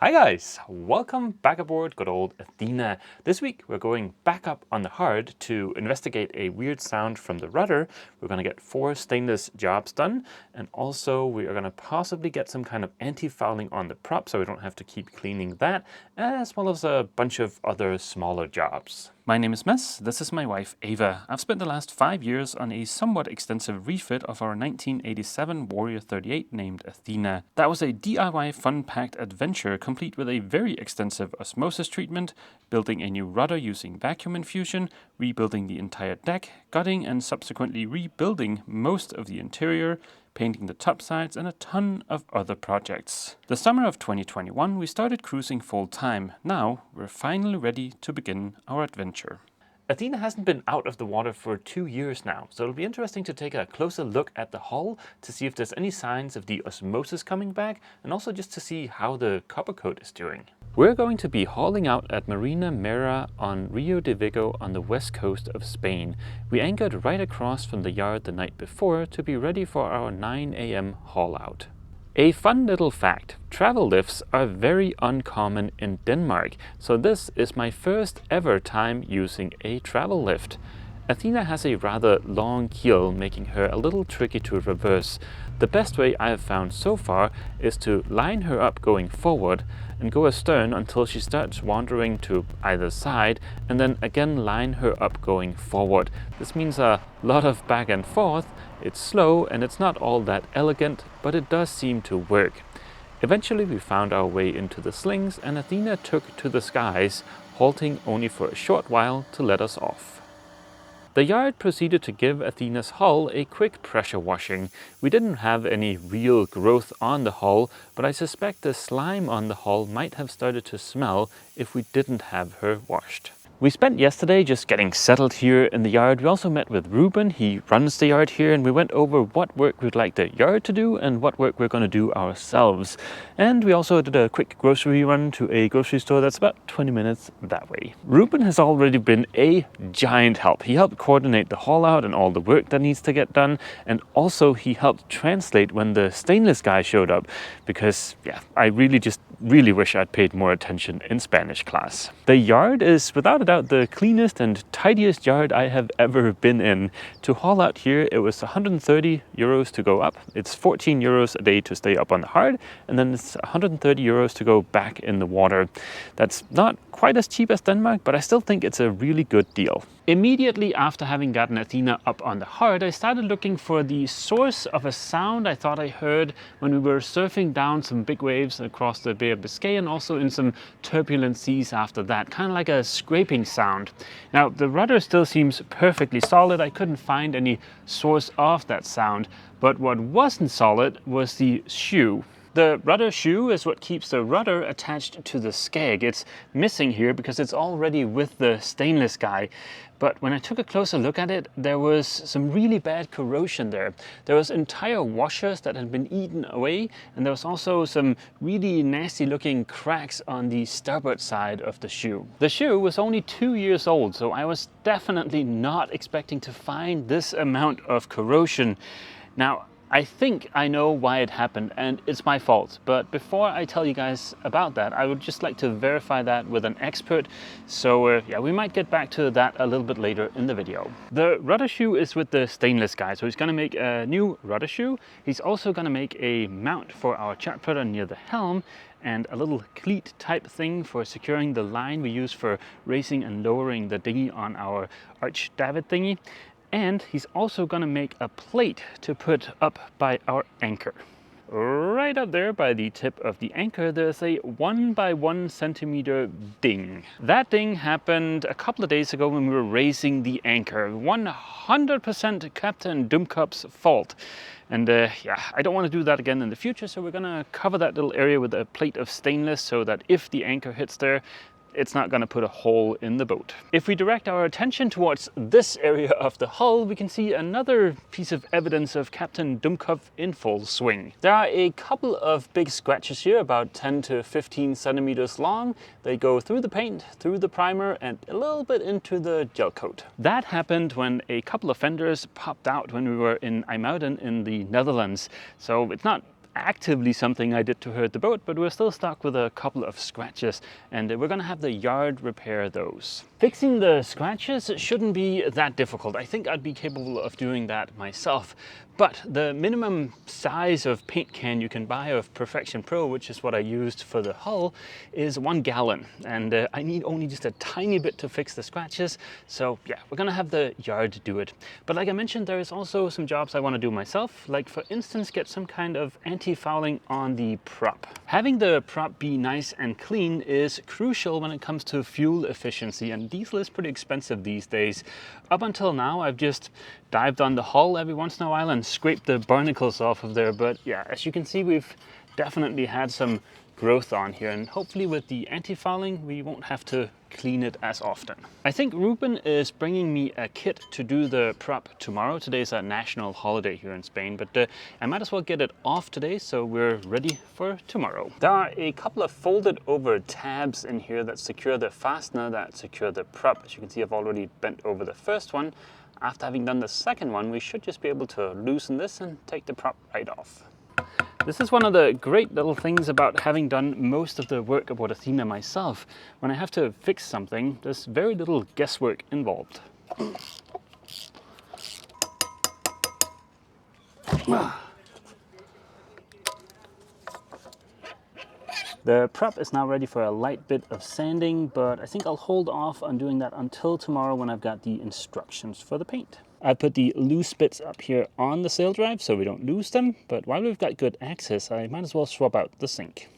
Hi guys, welcome back aboard good old Athena. This week we're going back up on the hard to investigate a weird sound from the rudder. We're going to get 4 stainless jobs done, and also we are going to possibly get some kind of anti-fouling on the prop so we don't have to keep cleaning that, as well as a bunch of other smaller jobs. My name is Mess, this is my wife Ava. I've spent the last 5 years on a somewhat extensive refit of our 1987 Warrior 38 named Athena. That was a DIY fun-packed adventure complete with a very extensive osmosis treatment, building a new rudder using vacuum infusion, rebuilding the entire deck, gutting and subsequently rebuilding most of the interior, painting the top sides, and a ton of other projects. The summer of 2021 we started cruising full time. Now we're finally ready to begin our adventure. Athena hasn't been out of the water for 2 years now, so it'll be interesting to take a closer look at the hull to see if there's any signs of the osmosis coming back, and also just to see how the copper coat is doing. We're going to be hauling out at Marina Mera on Rio de Vigo on the west coast of Spain. We anchored right across from the yard the night before to be ready for our 9 a.m. haul out. A fun little fact, travel lifts are very uncommon in Denmark, so this is my first ever time using a travel lift. Athena has a rather long keel, making her a little tricky to reverse. The best way I have found so far is to line her up going forward and go astern until she starts wandering to either side, and then again line her up going forward. This means a lot of back and forth. It's slow and it's not all that elegant, but it does seem to work. Eventually we found our way into the slings and Athena took to the skies, halting only for a short while to let us off. The yard proceeded to give Athena's hull a quick pressure washing. We didn't have any real growth on the hull, but I suspect the slime on the hull might have started to smell if we didn't have her washed. We spent yesterday just getting settled here in the yard. We also met with Ruben, he runs the yard here, and we went over what work we'd like the yard to do and what work we're going to do ourselves. And we also did a quick grocery run to a grocery store that's about 20 minutes that way. Ruben has already been a giant help. He helped coordinate the haul out and all the work that needs to get done, and also he helped translate when the stainless guy showed up, because I really wish I'd paid more attention in Spanish class. The yard is without a doubt the cleanest and tidiest yard I have ever been in. To haul out here it was 130 euros to go up, it's 14 euros a day to stay up on the hard, and then it's 130 euros to go back in the water. That's not quite as cheap as Denmark, but I still think it's a really good deal. Immediately after having gotten Athena up on the hard, I started looking for the source of a sound I thought I heard when we were surfing down some big waves across the Bay of Biscay and also in some turbulent seas after that, kind of like a scraping sound. Now the rudder still seems perfectly solid, I couldn't find any source of that sound, but what wasn't solid was the shoe. The rudder shoe is what keeps the rudder attached to the skeg. It's missing here because it's already with the stainless guy. But when I took a closer look at it, there was some really bad corrosion there. There was entire washers that had been eaten away, and there was also some really nasty looking cracks on the starboard side of the shoe. The shoe was only 2 years old, so I was definitely not expecting to find this amount of corrosion. Now, I think I know why it happened, and it's my fault. But before I tell you guys about that, I would just like to verify that with an expert. So we might get back to that a little bit later in the video. The rudder shoe is with the stainless guy, so he's going to make a new rudder shoe. He's also going to make a mount for our chart plotter near the helm, and a little cleat type thing for securing the line we use for raising and lowering the dinghy on our Arch David thingy. And he's also going to make a plate to put up by our anchor. Right up there by the tip of the anchor, there's a 1 by 1 centimeter ding. That ding happened a couple of days ago when we were raising the anchor. 100% Captain Dumcup's fault. And I don't want to do that again in the future, so we're going to cover that little area with a plate of stainless so that if the anchor hits there, it's not going to put a hole in the boat. If we direct our attention towards this area of the hull, we can see another piece of evidence of Captain Dumcup in full swing. There are a couple of big scratches here, about 10 to 15 centimeters long. They go through the paint, through the primer, and a little bit into the gel coat. That happened when a couple of fenders popped out when we were in IJmuiden in the Netherlands. So it's not actively something I did to hurt the boat, but we're still stuck with a couple of scratches, and we're gonna have the yard repair those. Fixing the scratches shouldn't be that difficult. I think I'd be capable of doing that myself. But the minimum size of paint can you can buy of Perfection Pro, which is what I used for the hull, is 1 gallon. And I need only just a tiny bit to fix the scratches. So yeah, we're gonna have the yard do it. But like I mentioned, there is also some jobs I wanna do myself. Like for instance, get some kind of anti-fouling on the prop. Having the prop be nice and clean is crucial when it comes to fuel efficiency, and diesel is pretty expensive these days. Up until now, I've just dived on the hull every once in a while and scraped the barnacles off of there. But yeah, as you can see, we've definitely had some growth on here, and hopefully with the anti-fouling we won't have to clean it as often. I think Ruben is bringing me a kit to do the prop tomorrow. Today's a national holiday here in Spain, but I might as well get it off today so we're ready for tomorrow. There are a couple of folded over tabs in here that secure the fastener that secure the prop. As you can see, I've already bent over the first one. After having done the second one, we should just be able to loosen this and take the prop right off. This is one of the great little things about having done most of the work aboard Athena myself. When I have to fix something, there's very little guesswork involved. The prop is now ready for a light bit of sanding, but I think I'll hold off on doing that until tomorrow when I've got the instructions for the paint. I put the loose bits up here on the sail drive so we don't lose them, but while we've got good access, I might as well swap out the sink.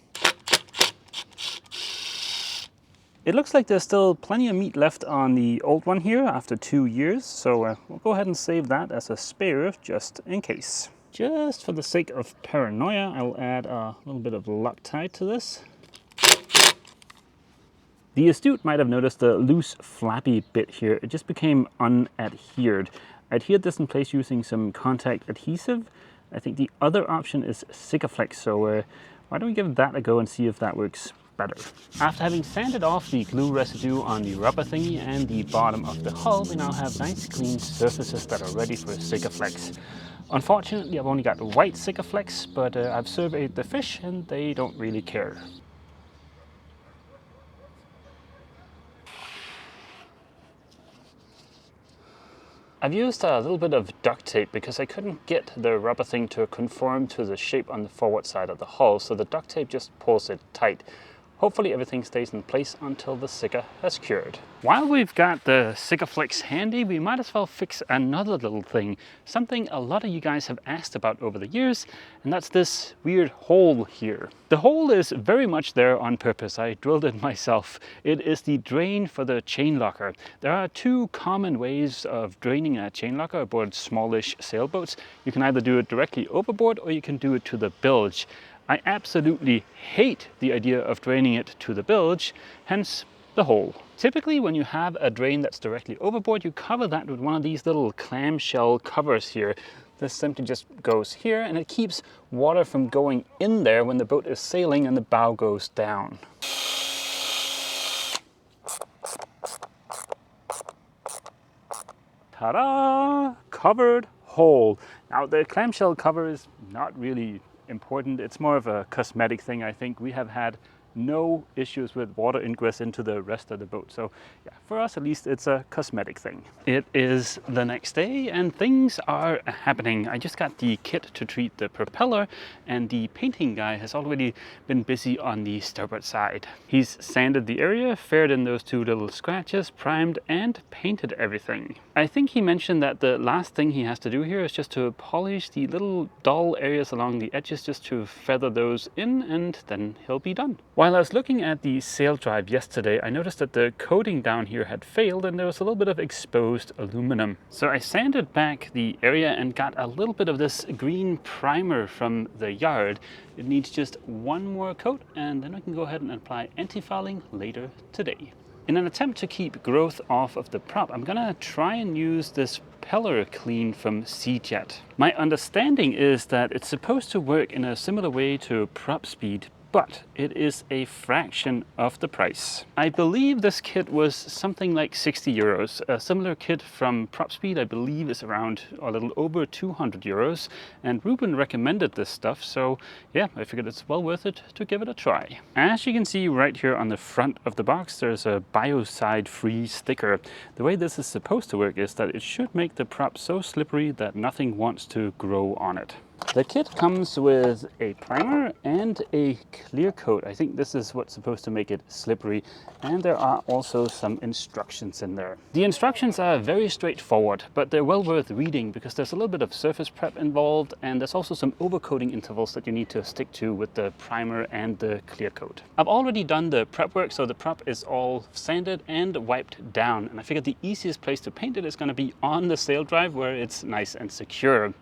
It looks like there's still plenty of meat left on the old one here after 2 years, so we'll go ahead and save that as a spare just in case. Just for the sake of paranoia, I'll add a little bit of Loctite to this. The astute might have noticed the loose flappy bit here. It just became unadhered. I adhered this in place using some contact adhesive. I think the other option is Sikaflex, so why don't we give that a go and see if that works better. After having sanded off the glue residue on the rubber thingy and the bottom of the hull, we now have nice clean surfaces that are ready for Sikaflex. Unfortunately, I've only got white Sikaflex, but I've surveyed the fish and they don't really care. I've used a little bit of duct tape because I couldn't get the rubber thing to conform to the shape on the forward side of the hull, so the duct tape just pulls it tight. Hopefully everything stays in place until the Sika has cured. While we've got the Sikaflex handy, we might as well fix another little thing, something a lot of you guys have asked about over the years, and that's this weird hole here. The hole is very much there on purpose. I drilled it myself. It is the drain for the chain locker. There are 2 common ways of draining a chain locker aboard smallish sailboats. You can either do it directly overboard or you can do it to the bilge. I absolutely hate the idea of draining it to the bilge, hence the hole. Typically when you have a drain that's directly overboard, you cover that with one of these little clamshell covers here. This simply just goes here and it keeps water from going in there when the boat is sailing and the bow goes down. Ta-da! Covered hole. Now the clamshell cover is not really important. It's more of a cosmetic thing, I think. We have had no issues with water ingress into the rest of the boat. So yeah, for us at least, it's a cosmetic thing. It is the next day and things are happening. I just got the kit to treat the propeller and the painting guy has already been busy on the starboard side. He's sanded the area, faired in those 2 little scratches, primed and painted everything. I think he mentioned that the last thing he has to do here is just to polish the little dull areas along the edges, just to feather those in, and then he'll be done. While I was looking at the sail drive yesterday, I noticed that the coating down here had failed and there was a little bit of exposed aluminum. So I sanded back the area and got a little bit of this green primer from the yard. It needs just 1 more coat and then we can go ahead and apply anti-fouling later today. In an attempt to keep growth off of the prop, I'm gonna try and use this Peller Clean from Seajet. My understanding is that it's supposed to work in a similar way to Prop Speed, but it is a fraction of the price. I believe this kit was something like 60 euros. A similar kit from PropSpeed, I believe, is around a little over 200 euros. And Ruben recommended this stuff, so yeah, I figured it's well worth it to give it a try. As you can see right here on the front of the box, there's a biocide-free sticker. The way this is supposed to work is that it should make the prop so slippery that nothing wants to grow on it. The kit comes with a primer and a clear coat. I think this is what's supposed to make it slippery, and there are also some instructions in there. The instructions are very straightforward, but they're well worth reading because there's a little bit of surface prep involved, and there's also some overcoating intervals that you need to stick to with the primer and the clear coat. I've already done the prep work, so the prop is all sanded and wiped down, and I figured the easiest place to paint it is going to be on the sail drive where it's nice and secure.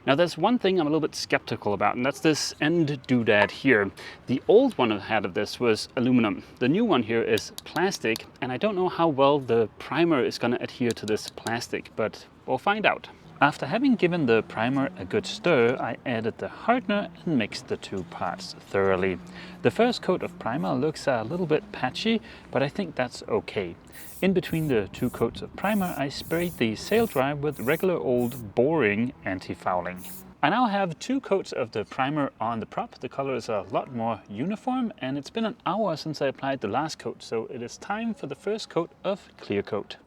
Now there's one thing I'm a little bit skeptical about, and that's this end doodad here. The old one I had of this was aluminum. The new one here is plastic, and I don't know how well the primer is going to adhere to this plastic, but we'll find out. After having given the primer a good stir, I added the hardener and mixed the two parts thoroughly. The first coat of primer looks a little bit patchy, but I think that's okay. In between the two coats of primer, I sprayed the sail drive with regular old boring anti-fouling. I now have two coats of the primer on the prop. The color is a lot more uniform, and it's been an hour since I applied the last coat, so it is time for the first coat of clear coat.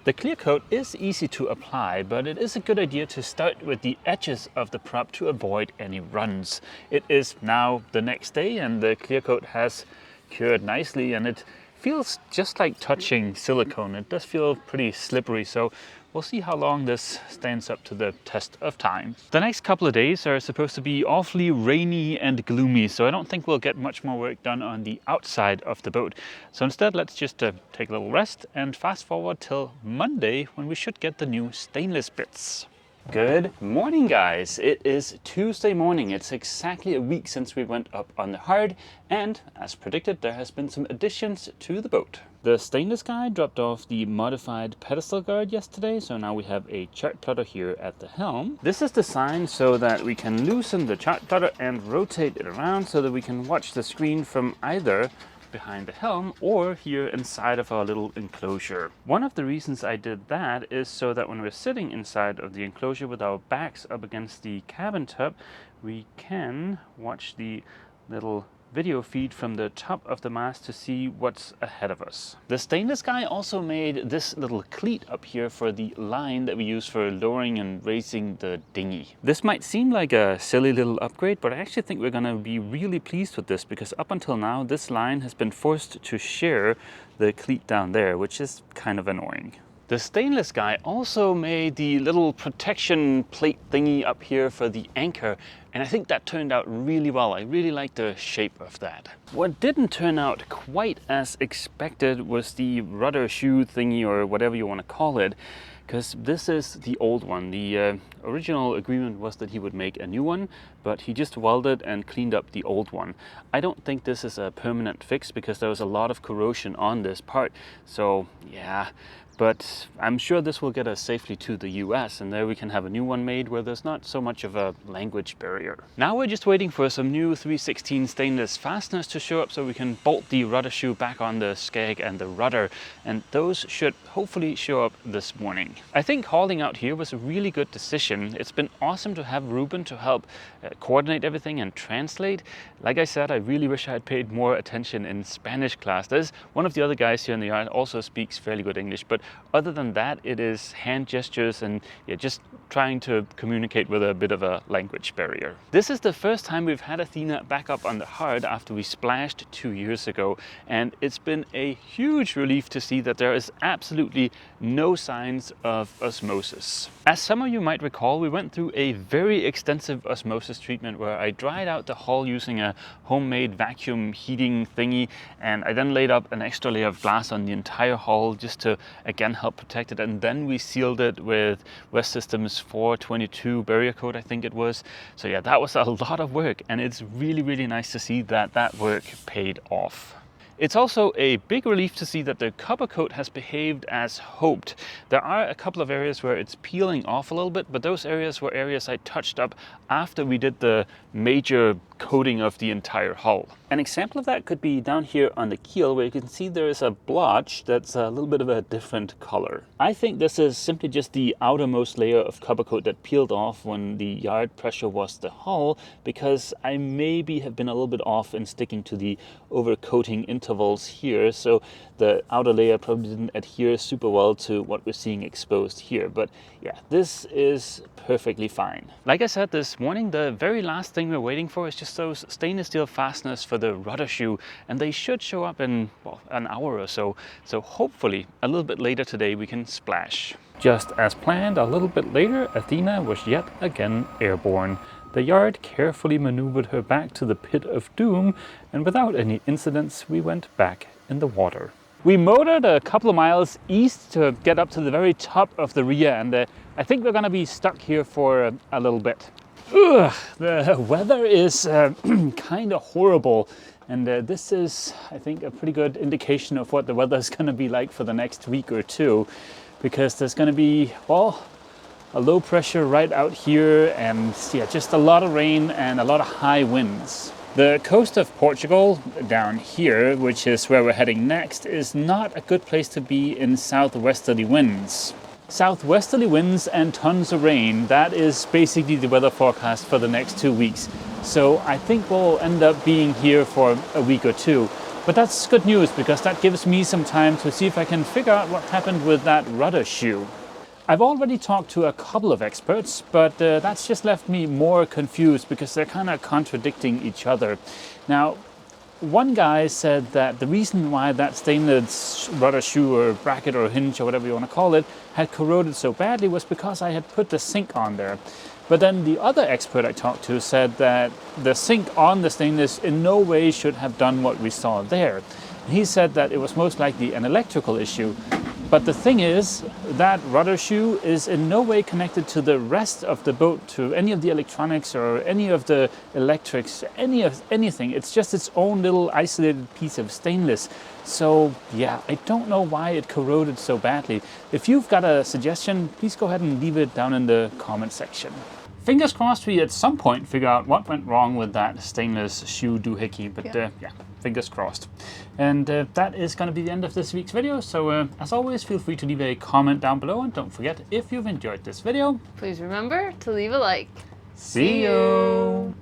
The clear coat is easy to apply, but it is a good idea to start with the edges of the prop to avoid any runs. It is now the next day and the clear coat has cured nicely, and it feels just like touching silicone. It does feel pretty slippery, so we'll see how long this stands up to the test of time. The next couple of days are supposed to be awfully rainy and gloomy, so I don't think we'll get much more work done on the outside of the boat. So instead, let's just take a little rest and fast forward till Monday when we should get the new stainless bits. Good morning, guys. It is Tuesday morning. It's exactly a week since we went up on the hard, and as predicted, there has been some additions to the boat. The stainless guy dropped off the modified pedestal guard yesterday, so now we have a chart plotter here at the helm. This is designed so that we can loosen the chart plotter and rotate it around so that we can watch the screen from either behind the helm or here inside of our little enclosure. One of the reasons I did that is so that when we're sitting inside of the enclosure with our backs up against the cabin tub, we can watch the little video feed from the top of the mast to see what's ahead of us. The stainless guy also made this little cleat up here for the line that we use for lowering and raising the dinghy. This might seem like a silly little upgrade, but I actually think we're gonna be really pleased with this because up until now, this line has been forced to share the cleat down there, which is kind of annoying. The stainless guy also made the little protection plate thingy up here for the anchor, and I think that turned out really well. I really like the shape of that. What didn't turn out quite as expected was the rudder shoe thingy, or whatever you want to call it, because this is the old one. The original agreement was that he would make a new one, but he just welded and cleaned up the old one. I don't think this is a permanent fix because there was a lot of corrosion on this part, so yeah. But I'm sure this will get us safely to the US, and there we can have a new one made where there's not so much of a language barrier. Now we're just waiting for some new 316 stainless fasteners to show up so we can bolt the rudder shoe back on the skeg and the rudder, and those should hopefully show up this morning. I think hauling out here was a really good decision. It's been awesome to have Ruben to help coordinate everything and translate. Like I said, I really wish I had paid more attention in Spanish class. There's one of the other guys here in the yard also speaks fairly good English, but other than that, it is hand gestures and just trying to communicate with a bit of a language barrier. This is the first time we've had Athena back up on the hard after we splashed 2 years ago, and it's been a huge relief to see that there is absolutely no signs of osmosis. As some of you might recall, we went through a very extensive osmosis treatment where I dried out the hull using a homemade vacuum heating thingy, and I then laid up an extra layer of glass on the entire hull just to again help protect it, and then we sealed it with West Systems 422 barrier coat, I think it was. So yeah, that was a lot of work, and it's really nice to see that that work paid off. It's also a big relief to see that the copper coat has behaved as hoped. There are a couple of areas where it's peeling off a little bit, but those areas were areas I touched up after we did the major coating of the entire hull. An example of that could be down here on the keel, where you can see there is a blotch that's a little bit of a different color. I think this is simply just the outermost layer of copper coat that peeled off when the yard pressure was the hull, because I maybe have been a little bit off in sticking to the overcoating intervals here, so the outer layer probably didn't adhere super well to what we're seeing exposed here. But yeah, this is perfectly fine. Like I said this morning, the very last thing we're waiting for is just those stainless steel fasteners for the rudder shoe, and they should show up in, well, an hour or so. So hopefully a little bit later today we can splash. Just as planned, a little bit later, Athena was yet again airborne. The yard carefully maneuvered her back to the pit of doom, and without any incidents, we went back in the water. We motored a couple of miles east to get up to the very top of the Ria, and I think we're gonna be stuck here for a little bit. Ugh, the weather is kind of horrible, and this is, I think, a pretty good indication of what the weather is gonna be like for the next week or two, because there's gonna be, well, a low pressure right out here, and yeah, just a lot of rain and a lot of high winds. The coast of Portugal down here, which is where we're heading next, is not a good place to be in southwesterly winds. Southwesterly winds and tons of rain, that is basically the weather forecast for the next 2 weeks. So I think we'll end up being here for a week or two. But that's good news, because that gives me some time to see if I can figure out what happened with that rudder shoe. I've already talked to a couple of experts, but that's just left me more confused because they're kind of contradicting each other. Now, one guy said that the reason why that stainless rudder shoe or bracket or hinge or whatever you want to call it had corroded so badly was because I had put the sink on there. But then the other expert I talked to said that the sink on the stainless in no way should have done what we saw there. He said that it was most likely an electrical issue. But the thing is, that rudder shoe is in no way connected to the rest of the boat, to any of the electronics or any of the electrics, anything. It's just its own little isolated piece of stainless. So yeah, I don't know why it corroded so badly. If you've got a suggestion, please go ahead and leave it down in the comment section. Fingers crossed we at some point figure out what went wrong with that stainless shoe doohickey, but yeah, fingers crossed. And that is going to be the end of this week's video, so as always, feel free to leave a comment down below, and don't forget, if you've enjoyed this video, please remember to leave a like. See you!